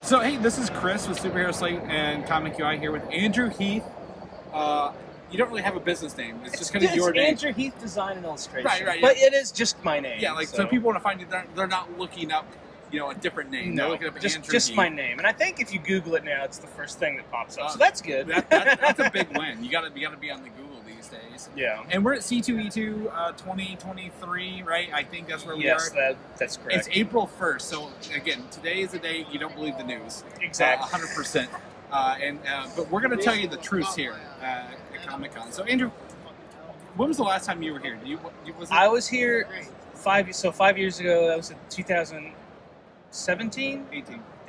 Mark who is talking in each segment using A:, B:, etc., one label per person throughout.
A: So, hey, this is Chris with Superhero Slate and ComicUI here with Andrew Heath. You don't really have a business name. It's just kind of your name.
B: It's Andrew Heath Design and Illustration.
A: Right,
B: but it is just my name.
A: Yeah, like, so people want to find you, they're not looking up, a different name.
B: No,
A: they're looking up
B: just
A: Andrew Heath.
B: my name. And I think if you Google it now, it's the first thing that pops up. So that's good.
A: That's a big win. You gotta be on the Google these days.
B: Yeah.
A: And we're at C2E2 2023, right? I think that's where we are.
B: Yes, that's correct.
A: It's April 1st. So, again, today is the day you don't believe the news.
B: Exactly.
A: 100%. But we're going to tell you the truth here at Comic-Con. So, Andrew, when was the last time you were here?
B: I was here 5 years ago. That was in 2017?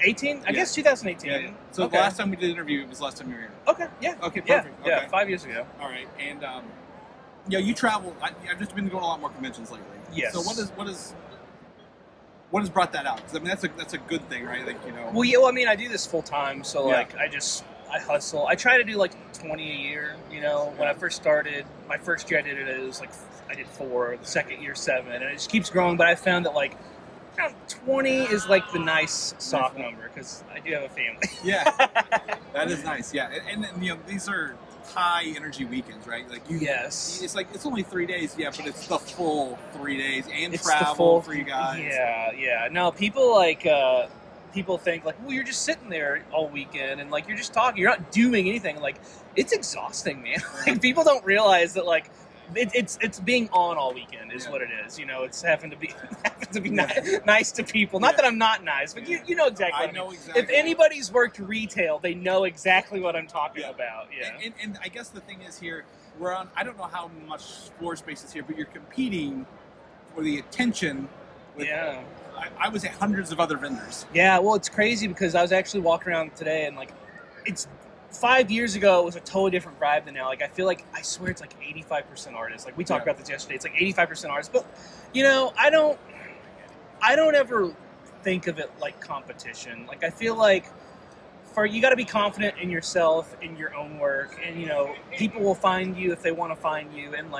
B: 18? I guess 2018.
A: Yeah. So the last time we did an interview, it was the last time you were here.
B: Okay, yeah.
A: Okay, perfect.
B: Yeah,
A: okay.
B: 5 years ago.
A: All right. And, you travel. I've just been going to a lot more conventions lately.
B: Yes.
A: So what has brought that out? Because, I mean, that's a good thing, right? Like,
B: Well, yeah, I mean, I do this full time, so, I hustle. I try to do, 20 a year, When I first started, my first year I did it was, I did 4, the second year 7, and it just keeps growing, but I found that, around 20 is, the nice soft number, because I do have a family.
A: Yeah. That is nice, yeah. And these are high energy weekends, right?
B: Yes.
A: It's only 3 days, yeah, but it's the full 3 days and
B: It's
A: travel for you guys.
B: Yeah. No, people people think well, you're just sitting there all weekend and you're just talking, you're not doing anything. It's exhausting, man. People don't realize that it's being on all weekend is what it is. It's having to be nice to people. Not that I'm not nice, but you know exactly.
A: I know exactly.
B: If anybody's worked retail, they know exactly what I'm talking about. Yeah.
A: And I guess the thing is here, we're on. I don't know how much floor space is here, but you're competing for the attention. I was at hundreds of other vendors. Yeah,
B: well, it's crazy because I was actually walking around today and it's 5 years ago, it was a totally different vibe than now. I feel I swear it's 85% artists. We talked about this yesterday. It's 85% artists. But, I don't ever think of it like competition. I feel you got to be confident in yourself, in your own work. And, people will find you if they want to find you. And,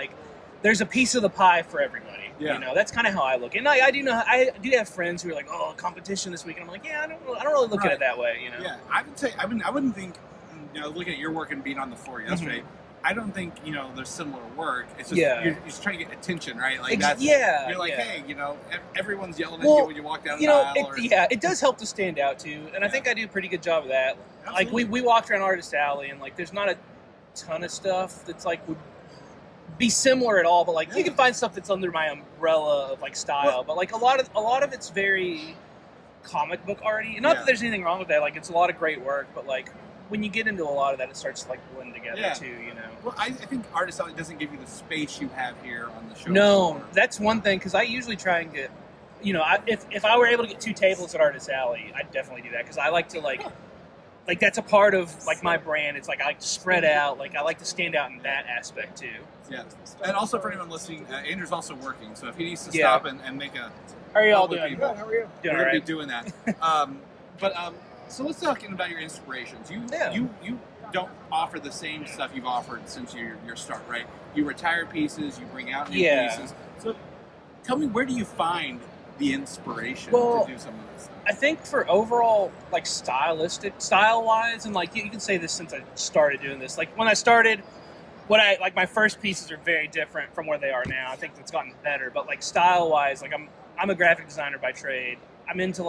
B: there's a piece of the pie for everybody.
A: Yeah.
B: That's kind of how I look. And I do have friends who are oh, competition this week. And I'm I don't really look at it that way,
A: Yeah, I would say, I wouldn't think, looking at your work and being on the floor yesterday, I don't think, there's similar work. It's just, you're just trying to get attention, right? You're hey, everyone's yelling at you when you walk down the aisle.
B: It does help to stand out, too. And I think I do a pretty good job of that.
A: Absolutely.
B: We walked around Artist Alley, and, there's not a ton of stuff that's, would be similar at all, but you can find stuff that's under my umbrella of style. But a lot of it's very comic book arty. And not that there's anything wrong with that. It's a lot of great work, but when you get into a lot of that, it starts to blend together too.
A: Well, I think Artist Alley doesn't give you the space you have here on the show.
B: No, that's one thing because I usually try and get, if I were able to get 2 tables at Artist Alley, I'd definitely do that because I like to that's a part of my brand. It's I like to spread out. I like to stand out in that aspect too.
A: Yeah, and also for anyone listening, Andrew's also working. So if he needs to stop and make a,
B: how are you all doing?
A: Good.
B: How are you?
A: We're going to be doing that. So let's talk about your inspirations. You don't offer the same stuff you've offered since your start, right? You retire pieces, you bring out new pieces. So tell me, where do you find the inspiration to do some of this stuff?
B: I think for overall, style-wise, and you can say this since I started doing this. When I started, my first pieces are very different from where they are now. I think it's gotten better, but style-wise, I'm a graphic designer by trade. I'm into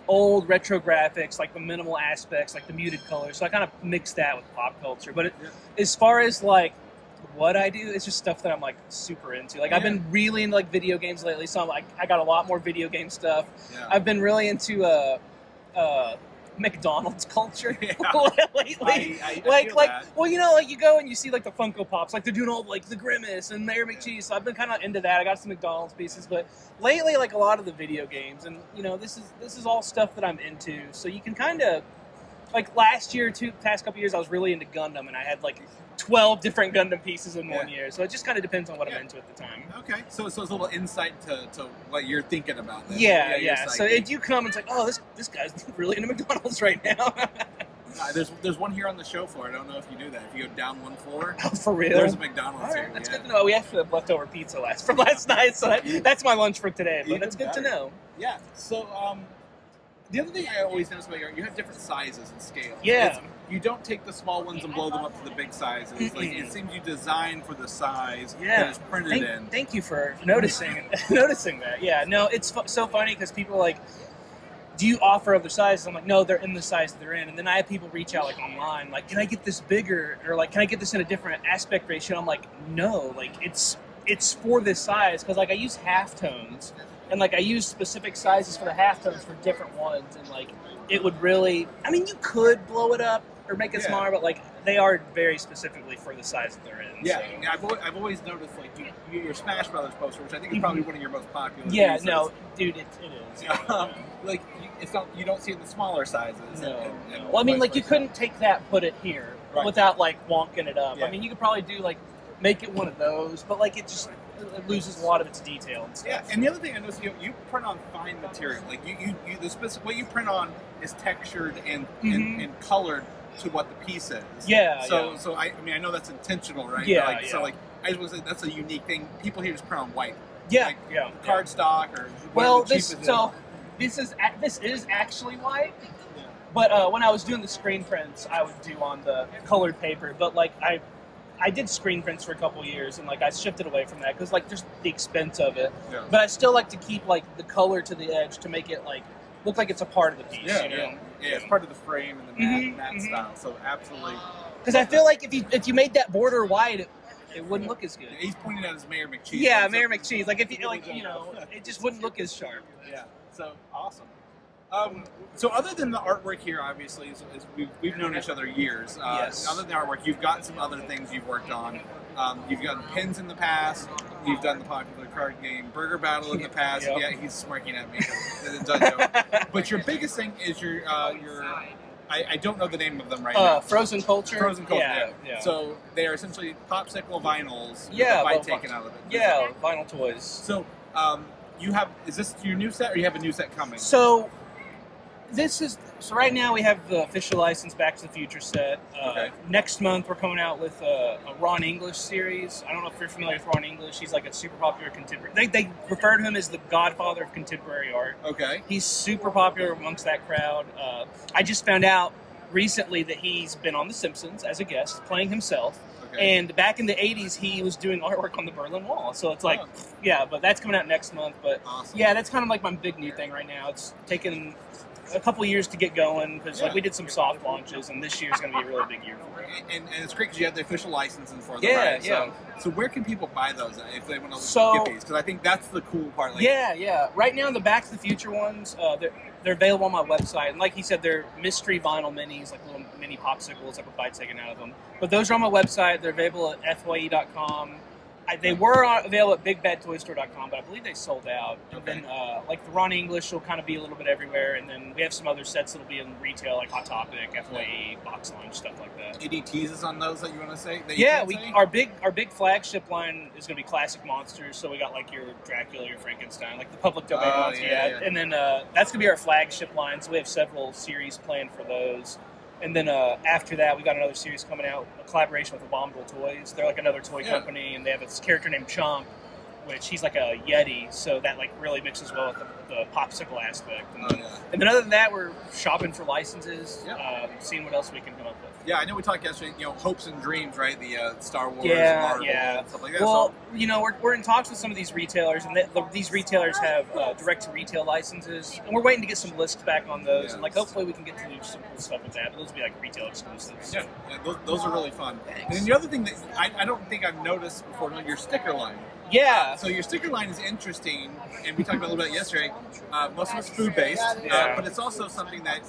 B: old retro graphics, the minimal aspects, the muted colors. So I kind of mix that with pop culture. But as far as what I do, it's just stuff that I'm super into. I've been really into video games lately, so I got a lot more video game stuff. Yeah. I've been really into McDonald's culture lately.
A: I feel that.
B: Well, you go and you see the Funko Pops, they're doing all the Grimace and Mayor McCheese. So I've been kind of into that. I got some McDonald's pieces, but lately a lot of the video games, and this is all stuff that I'm into. So you can kind of last year, past couple years, I was really into Gundam, and I had 12 different Gundam pieces in 1 year. So it just kind of depends on what I'm into at the time.
A: Okay, so it's a little insight to what you're thinking about. Then.
B: Yeah. So if you come and it's oh, this guy's really into McDonald's right now.
A: There's one here on the show floor. I don't know if you knew that. If you go down one floor,
B: oh, for real,
A: there's a McDonald's here.
B: That's good to know. We actually have leftover pizza from last night, so that's my lunch for today. But that's good to know.
A: Yeah. So The other thing I always notice about you have different sizes and scales.
B: Yeah.
A: You don't take the small ones and blow them up to the big sizes.
B: Mm-mm.
A: Like it seems you design for the size that is printed in.
B: Thank you for noticing that. Yeah, no, it's so funny because people are like, do you offer other sizes? I'm like, no, they're in the size that they're in. And then I have people reach out like online, like, can I get this bigger? Or like, can I get this in a different aspect ratio? I'm like, no, like it's for this size because like I use halftones and like I use specific sizes for the halftones for different ones and like it would really, I mean, you could blow it up or make it smaller, but like they are very specifically for the size that they're in.
A: Yeah,
B: so.
A: I've always noticed like your Smash Brothers poster, which I think is probably one of your most popular.
B: Yeah,
A: pieces.
B: no, dude, it is.
A: Like it's not, you don't see it in the smaller sizes.
B: No. Well, I mean, like you couldn't take that, put it here without like wonking it up.
A: Yeah.
B: I mean, you could probably do like make it one of those, but like it loses a lot of its detail and stuff.
A: Yeah, and the other thing I noticed, you print on fine material. Like the specific what you print on is textured and colored to what the piece is.
B: Yeah.
A: So I mean I know that's intentional, right?
B: Yeah.
A: Like, so like I just want to say that's a unique thing. People here just print on white.
B: Yeah.
A: Like, cardstock or
B: well, this is actually white.
A: Yeah.
B: But when I was doing the screen prints, I would do on the colored paper. But like I did screen prints for a couple years, and like I shifted away from that because like just the expense of it. Yeah. But I still like to keep like the color to the edge to make it like look like it's a part of the piece.
A: Yeah,
B: you know?
A: Yeah, it's part of the frame and the matte style. So absolutely.
B: Because I feel like if you made that border white, it wouldn't look as good.
A: He's pointing out his Mayor McCheese.
B: Yeah, Mayor McCheese. Like if you it just wouldn't look as sharp.
A: Yeah. So awesome. So other than the artwork here, obviously, we've known each other years.
B: Yes.
A: Other than the artwork, you've got some other things you've worked on. You've gotten pins in the past. You've done the popular card game Burger Battle in the past.
B: Yep.
A: Yeah, he's smirking at me. But your biggest thing is your I don't know the name of them right now.
B: Frozen Culture.
A: Frozen Culture.
B: Yeah.
A: So they are essentially popsicle vinyls.
B: Yeah.
A: With the bite taken out of it.
B: Yeah, vinyl toys.
A: So you have, is this your new set, or you have a new set coming?
B: So right now we have the official license Back to the Future set. Next month we're coming out with a Ron English series. I don't know if you're familiar with Ron English. He's like a super popular contemporary. They refer to him as the godfather of contemporary art. Okay. He's super popular amongst that crowd. I just found out recently that he's been on The Simpsons as a guest, playing himself. Okay. And back in the 80s, he was doing artwork on the Berlin Wall. So it's like, but that's coming out next month. But yeah, that's kind of like my big new thing right now. It's taken a couple years to get going because like we did some soft launches, and this year's going to be a really big year for it.
A: And it's great because you have the official licensing for them.
B: Yeah,
A: right?
B: yeah.
A: So where can people buy those if they want to get these? Because I think that's the cool part. Like,
B: yeah. Right now, the Back to the Future ones, they're available on my website. And like he said, they're mystery vinyl minis, like little mini popsicles, like with bites taken out of them. But those are on my website. They're available at fye.com. They were available at BigBadToyStore.com, but I believe they sold out. And then, like the Ron English will kind of be a little bit everywhere, and then we have some other sets that'll be in retail, like Hot Topic, FYE, Box Lunch, stuff like that.
A: Any teases on those that you want to say?
B: Our big flagship line is going to be classic monsters. So we got like your Dracula, your Frankenstein, like the public domain ones. Yeah. And then that's going to be our flagship line. So we have several series planned for those. And then after that, we got another series coming out, a collaboration with Abominable Toys. They're like another toy company, and they have this character named Chomp, which he's like a Yeti, so that like really mixes well with the popsicle aspect. And then other than that, we're shopping for licenses, seeing what else we can come up with.
A: Yeah, I know we talked yesterday, hopes and dreams, right? The Star Wars,
B: Marvel,
A: and stuff like that.
B: Well, we're in talks with some of these retailers, and these retailers have direct-to-retail licenses, and we're waiting to get some lists back on those, and like hopefully we can get to do some cool stuff with that, but those will be like retail exclusives.
A: Yeah, those are really fun. Thanks. And then the other thing that I don't think I've noticed before, your sticker line.
B: Yeah.
A: So your sticker line is interesting, and we talked about it a little bit yesterday. Most of it's food-based, but it's also something that,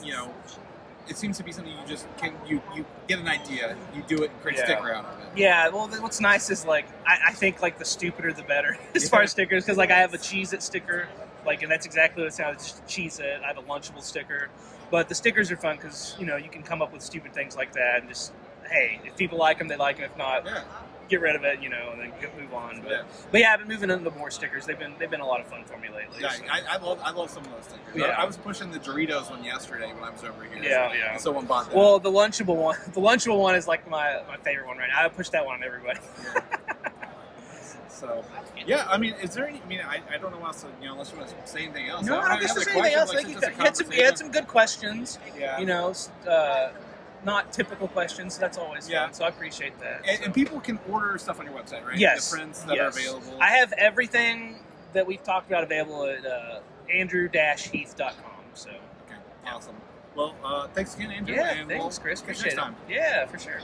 A: it seems to be something you just you get an idea, you do it, and create a sticker out of it.
B: Yeah, well, what's nice is, like, I think, like, the stupider the better as far as stickers, because, like, I have a Cheez-It sticker, like, and that's exactly what it sounds, just Cheez-It. I have a Lunchable sticker, but the stickers are fun because, you can come up with stupid things like that, and just, hey, if people like them, they like them. If not, get rid of it, and then move on. But yeah, I've been moving into more stickers. They've been a lot of fun for me lately.
A: Yeah,
B: so.
A: I love some of those stickers.
B: Yeah.
A: I was pushing the Doritos one yesterday when I was over here.
B: Yeah.
A: Someone bought that.
B: Well, the Lunchable one is like my favorite one right now. I push that one on everybody.
A: So, yeah, I mean, is there any? I mean, I don't know what else. Unless you want to say anything else.
B: No, I don't guess there's anything else. Like, you had some good questions.
A: Yeah.
B: You know, not typical questions. So that's always fun. So I appreciate that.
A: And people can order stuff on your website, right?
B: Yes.
A: The prints that are available.
B: I have everything that we've talked about available at andrew-heath.com. So.
A: Okay. Awesome. Well, thanks again, Andrew.
B: Yeah, thanks, Chris. Appreciate it. Yeah, for sure.